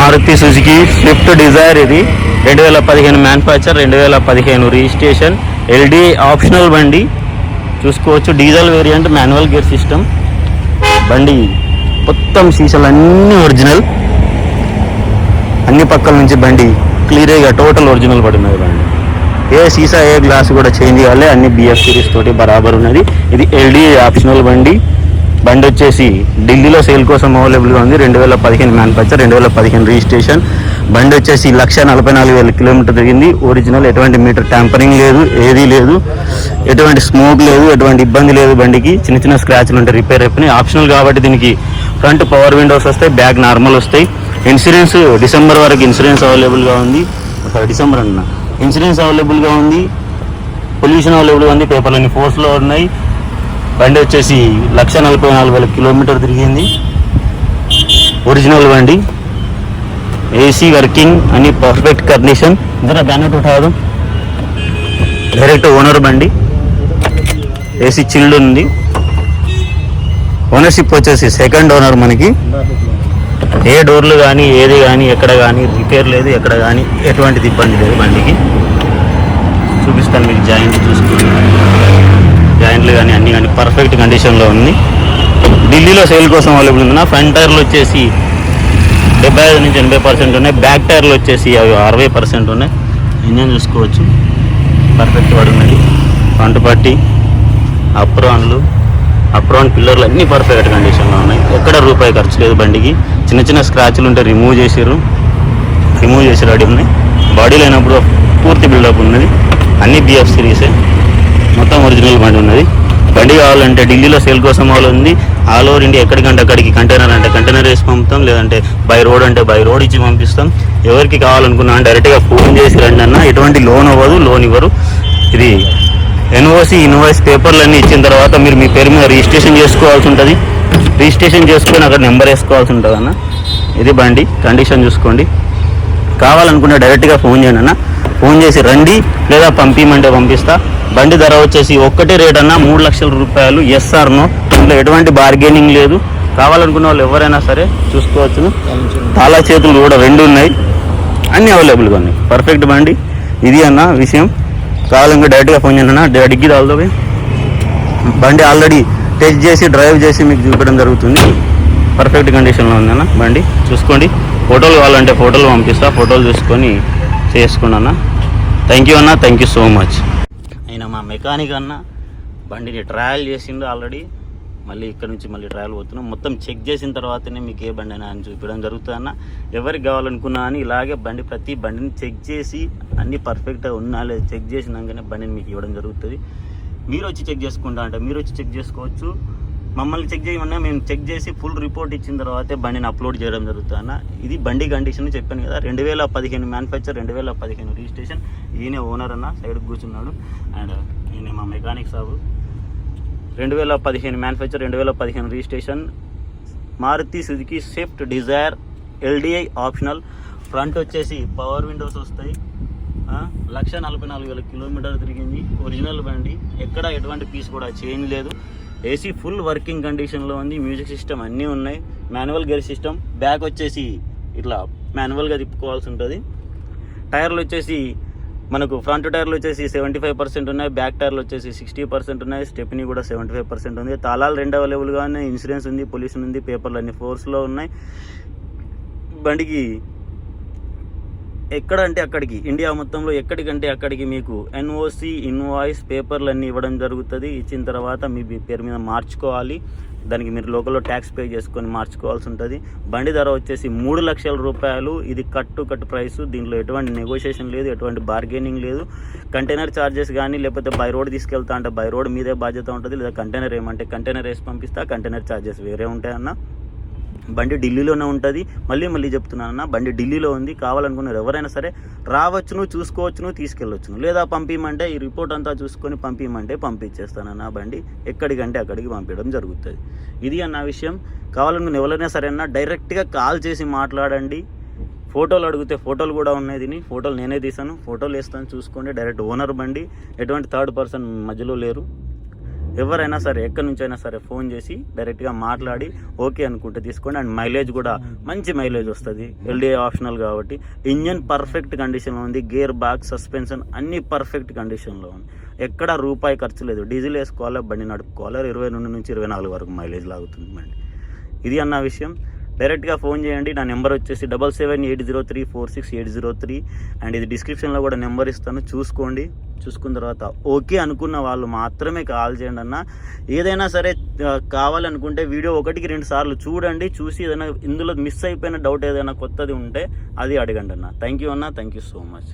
Maruti Suzuki Swift Dzire. ఇది 2015 manufacture, 2015 registration, LD optional బండి చూసుకోవచ్చు. Diesel variant, manual gear system బండి. మొత్తం సీసాలు అన్నీ ఒరిజినల్, అన్ని పక్కల నుంచి బండి క్లియర్గా టోటల్ ఒరిజినల్ పడినది బండి. ఏ సీసా ఏ గ్లాస్ కూడా చేంజ్ కాలే, అన్ని బిఎఫ్ సిరీస్ తోటి బరాబర్ ఉన్నది. ఇది ఎల్డీ ఆప్షనల్ బండి. బండి వచ్చేసి ఢిల్లీలో సేల్ కోసం అవైలబుల్గా ఉంది. 2015 మ్యానుఫ్యాక్చర్, 2015 రిజిస్ట్రేషన్. బండి వచ్చేసి 1,44,000 కిలోమీటర్ తిరిగింది. ఒరిజినల్, ఎటువంటి మీటర్ ట్యాంపరింగ్ లేదు, ఏదీ లేదు, ఎటువంటి స్మోక్ లేదు, ఎటువంటి ఇబ్బంది లేదు. బండికి చిన్న చిన్న స్క్రాచ్లు ఉంటాయి, రిపేర్ అయిపోయినాయి. ఆప్షనల్ కాబట్టి దీనికి ఫ్రంట్ పవర్ విండోస్ వస్తాయి, బ్యాక్ నార్మల్ వస్తాయి. ఇన్సూరెన్స్ డిసెంబర్ వరకు ఇన్సూరెన్స్ అవైలబుల్గా ఉంది. డిసెంబర్ అన్న ఇన్సూరెన్స్ అవైలబుల్గా ఉంది, పొల్యూషన్ అవైలబుల్గా ఉంది, పేపర్లన్నీ ఫోర్స్లో ఉన్నాయి. బండి వచ్చేసి 1,44,000 కిలోమీటర్ తిరిగింది. ఒరిజినల్ బండి, ఏసీ వర్కింగ్, అన్ని పర్ఫెక్ట్ కండిషన్. జరా బ్యానెట్ ఉఠాదు. డైరెక్ట్ ఓనర్ బండి, ఏసీ చిల్డ్ ఉంది. ఓనర్షిప్ వచ్చేసి సెకండ్ ఓనర్. మనకి ఏ డోర్లు కానీ ఏది కానీ ఎక్కడ కానీ రిపేర్ లేదు, ఎక్కడ కానీ ఎటువంటిది ఇబ్బంది లేదు. బండికి చూపిస్తాను మీకు. జాయింట్ చూసుకుంటున్నాను, జాయింట్లు కానీ అన్నీ కానీ పర్ఫెక్ట్ కండిషన్లో ఉంది. ఢిల్లీలో సేల్ కోసం అవైలబుల్ ఉంది. ఫ్రంట్ టైర్లు వచ్చేసి 75 నుంచి 80% ఉన్నాయి. బ్యాక్ టైర్లు వచ్చేసి అవి 60% ఉన్నాయి. ఇంజన్ చూసుకోవచ్చు, పర్ఫెక్ట్ పడి ఉన్నది. ఫ్రంట్ పట్టి, అప్రాన్ పిల్లర్లు అన్నీ పర్ఫెక్ట్ కండిషన్లో ఉన్నాయి. ఎక్కడ రూపాయి ఖర్చు లేదు బండికి. చిన్న చిన్న స్క్రాచ్లు ఉంటే రిమూవ్ చేసి రెడీ ఉన్నాయి. బాడీ లేనప్పుడు పూర్తి బిల్డప్ ఉన్నది. అన్ని బిఎఫ్ సిరీసే, మొత్తం ఒరిజినల్ బండి ఉన్నది. బండి కావాలంటే ఢిల్లీలో సేల్ కోసం వాళ్ళు ఉంది. ఆల్ ఓవర్ ఇండియా ఎక్కడికంటే అక్కడికి కంటైనర్ అంటే కంటైనర్ వేసి పంపుతాం, లేదంటే బై రోడ్ అంటే బై రోడ్ ఇచ్చి పంపిస్తాం. ఎవరికి కావాలనుకున్నా డైరెక్ట్గా ఫోన్ చేసి రండి అన్న. ఎటువంటి లోన్ అవ్వదు, లోన్ ఇవ్వరు. ఇది ఎన్ఓసి ఇన్వాయిస్ పేపర్లు అన్నీ ఇచ్చిన తర్వాత మీరు మీ పేరు మీద రిజిస్ట్రేషన్ చేసుకోవాల్సి ఉంటుంది. రిజిస్ట్రేషన్ చేసుకొని అక్కడ నెంబర్ వేసుకోవాల్సి ఉంటుంది అన్న. ఇది బండి కండిషన్ చూసుకోండి. కావాలనుకుంటే డైరెక్ట్గా ఫోన్ చేయండి అన్న. ఫోన్ చేసి రండి, లేదా పంపించమంటే పంపిస్తా. బండి ధర వచ్చేసి ఒక్కటే రేట్ అన్న, 3 లక్షల రూపాయలు. ఎస్ఆర్ నో, ఇంట్లో ఎటువంటి బార్గెనింగ్ లేదు. కావాలనుకున్న వాళ్ళు ఎవరైనా సరే చూసుకోవచ్చు. తాళా చేతులు కూడా 2 ఉన్నాయి, అన్నీ అవైలబుల్గా ఉన్నాయి. పర్ఫెక్ట్ బండి. ఇది అన్న విషయం. కావాలంటే డైరెక్ట్గా ఫోన్ చేయండి అన్న. డిగ్గి తాగుతుంది. బండి ఆల్రెడీ టెస్ట్ చేసి డ్రైవ్ చేసి మీకు చూపించడం జరుగుతుంది. పర్ఫెక్ట్ కండిషన్లో ఉంది అన్న బండి. చూసుకోండి. ఫోటోలు కావాలంటే ఫోటోలు పంపిస్తా, ఫోటోలు చూసుకొని చేసుకోండి అన్న. థ్యాంక్ యూ అన్న, థ్యాంక్ యూ సో మచ్. అయినా మా మెకానిక్ అన్న బండిని ట్రయల్ చేసిండు ఆల్రెడీ. మళ్ళీ ఇక్కడ నుంచి మళ్ళీ ట్రయల్ పోతున్నాం. మొత్తం చెక్ చేసిన తర్వాతనే మీకు ఏ బండి అయినా అని చూపించడం జరుగుతుంది అన్న. ఎవరికి కావాలనుకున్నా అని ఇలాగే ప్రతి బండిని చెక్ చేసి అన్నీ పర్ఫెక్ట్గా ఉన్నా లేదు చెక్ చేసినాకనే బండిని మీకు ఇవ్వడం జరుగుతుంది. మీరు వచ్చి చెక్ చేసుకుంటా అంటే మీరు వచ్చి చెక్ చేసుకోవచ్చు. మమ్మల్ని చెక్ చేయమన్నా మేము చెక్ చేసి ఫుల్ రిపోర్ట్ ఇచ్చిన తర్వాతే బండిని అప్లోడ్ చేయడం జరుగుతుంది అన్న. ఇది బండి కండిషన్ చెప్పాను కదా. 2015 మ్యానుఫ్యాక్చర్, 2015 రిజిస్ట్రేషన్. ఈయన ఓనర్ అన్న, సైడ్కి కూర్చున్నాడు. అండ్ ఈయన మా mechanic Sabu. 2015 manufacture, 2015 registration. Maruti Suzuki Swift Dzire, LDI optional. Front వచ్చేసి పవర్ విండోస్ వస్తాయి. 1,44,000 కిలోమీటర్ తిరిగింది. ఒరిజినల్ బండి, ఎక్కడ ఎటువంటి పీస్ కూడా చేంజ్ లేదు. ఏసీ ఫుల్ వర్కింగ్ కండిషన్లో ఉంది. మ్యూజిక్ సిస్టమ్ అన్నీ ఉన్నాయి. Manual gear system. బ్యాక్ వచ్చేసి ఇట్లా మాన్యువల్గా తిప్పుకోవాల్సి ఉంటుంది. టైర్లు వచ్చేసి మనకు ఫ్రంట్ టైర్లు వచ్చేసి 75% ఉన్నాయి. బ్యాక్ టైర్లు వచ్చేసి 60% ఉన్నాయి. స్టెప్నీ కూడా 75% ఉంది. తాళాలు 2 అవైలబుల్గా ఉన్నాయి. ఇన్సూరెన్స్ ఉంది, పొల్యూషన్ ఉంది, పేపర్లు అన్ని ఫోర్స్లో ఉన్నాయి. బండికి ఎక్కడంటే అక్కడికి, ఇండియా మొత్తంలో ఎక్కడికంటే అక్కడికి మీకు ఎన్ఓసి ఇన్వాయిస్ పేపర్లు అన్నీ ఇవ్వడం జరుగుతుంది. ఇచ్చిన తర్వాత మీ పేరు మీద మార్చుకోవాలి. దానికి మీరు లోకల్లో ట్యాక్స్ పే చేసుకొని మార్చుకోవాల్సి ఉంటుంది. బండి ధర వచ్చేసి 3 లక్షల రూపాయలు. ఇది కట్ ప్రైస్. దీంట్లో ఎటువంటి నెగోషియేషన్ లేదు, ఎటువంటి బార్గెనింగ్ లేదు. కంటైనర్ ఛార్జెస్ కానీ, లేకపోతే బై రోడ్ తీసుకెళ్తా అంటే బై రోడ్ మీదే బాధ్యత ఉంటుంది. లేదా కంటైనర్ ఏమంటే కంటైనర్ వేసి పంపిస్తా, కంటైనర్ ఛార్జెస్ వేరే ఉంటాయన్న. బండి ఢిల్లీలోనే ఉంటుంది. మళ్ళీ చెప్తున్నానన్న, బండి ఢిల్లీలో ఉంది. కావాలనుకున్నారు ఎవరైనా సరే రావచ్చును, చూసుకోవచ్చును, తీసుకెళ్ళొచ్చును. లేదా పంపించమంటే ఈ రిపోర్ట్ అంతా చూసుకొని పంపించమంటే పంపించేస్తానన్న. బండి ఎక్కడికంటే అక్కడికి పంపించడం జరుగుతుంది. ఇది అన్న విషయం. కావాలనుకున్న ఎవరైనా సరే అన్న డైరెక్ట్గా కాల్ చేసి మాట్లాడండి. ఫోటోలు అడిగితే ఫోటోలు కూడా ఉన్నాయి. దీన్ని ఫోటోలు నేనే తీసాను, ఫోటోలు వేస్తాను చూసుకోండి. డైరెక్ట్ ఓనర్ బండి, ఎటువంటి థర్డ్ పర్సన్ మధ్యలో లేరు. ఎవరైనా సరే ఎక్కడి నుంచి అయినా సరే ఫోన్ చేసి డైరెక్ట్గా మాట్లాడి ఓకే అనుకుంటే తీసుకోండి. అండ్ మైలేజ్ కూడా మంచి మైలేజ్ వస్తుంది, ఎల్డీఏ ఆప్షనల్ కాబట్టి. ఇంజన్ పర్ఫెక్ట్ కండిషన్లో ఉంది, గేర్ బాక్స్, సస్పెన్షన్ అన్నీ పర్ఫెక్ట్ కండిషన్లో ఉంది. ఎక్కడ రూపాయి ఖర్చు లేదు. డీజిల్ వేసుకోవాలా, బండి నడుపుకోవాలా, 22 నుంచి 24 వరకు మైలేజ్ లాగుతుంది బండి. ఇది అన్న విషయం. డైరెక్ట్గా ఫోన్ చేయండి. నా నెంబర్ వచ్చేసి 7780346803. అండ్ ఇది డిస్క్రిప్షన్లో కూడా నెంబర్ ఇస్తాను, చూసుకోండి. చూసుకున్న తర్వాత ఓకే అనుకున్న వాళ్ళు మాత్రమే కాల్ చేయండి అన్న. ఏదైనా సరే కావాలనుకుంటే వీడియో 1-2 సార్లు చూడండి. చూసి ఏదైనా ఇందులో మిస్ అయిపోయిన డౌట్ ఏదైనా కొత్తది ఉంటే అది అడగండి అన్న. థ్యాంక్ యూ అన్న, థ్యాంక్ యూ సో మచ్.